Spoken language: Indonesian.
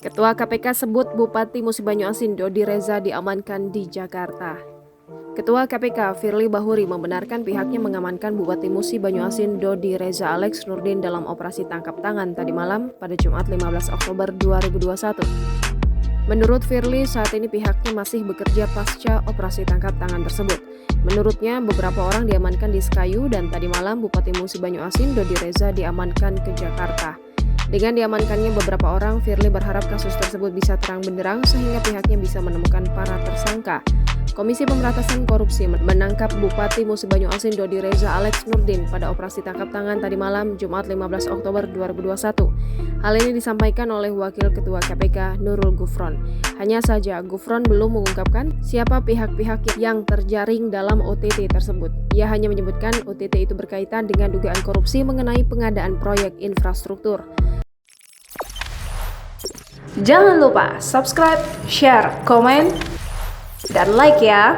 Ketua KPK sebut Bupati Musi Banyuasin Dodi Reza diamankan di Jakarta. Ketua KPK Firly Bahuri membenarkan pihaknya mengamankan Bupati Musi Banyuasin Dodi Reza Alex Nurdin dalam operasi tangkap tangan tadi malam pada Jumat 15 Oktober 2021. Menurut Firly, saat ini pihaknya masih bekerja pasca operasi tangkap tangan tersebut. Menurutnya, beberapa orang diamankan di Sekayu dan tadi malam Bupati Musi Banyuasin Dodi Reza diamankan ke Jakarta. Dengan diamankannya beberapa orang, Firly berharap kasus tersebut bisa terang benderang sehingga pihaknya bisa menemukan para tersangka. Komisi Pemberantasan Korupsi menangkap Bupati Musi Banyuasin Dodi Reza Alex Nurdin pada operasi tangkap tangan tadi malam Jumat 15 Oktober 2021. Hal ini disampaikan oleh Wakil Ketua KPK Nurul Gufron. Hanya saja Gufron belum mengungkapkan siapa pihak-pihak yang terjaring dalam OTT tersebut. Ia hanya menyebutkan OTT itu berkaitan dengan dugaan korupsi mengenai pengadaan proyek infrastruktur. Jangan lupa subscribe, share, komen, dan like ya.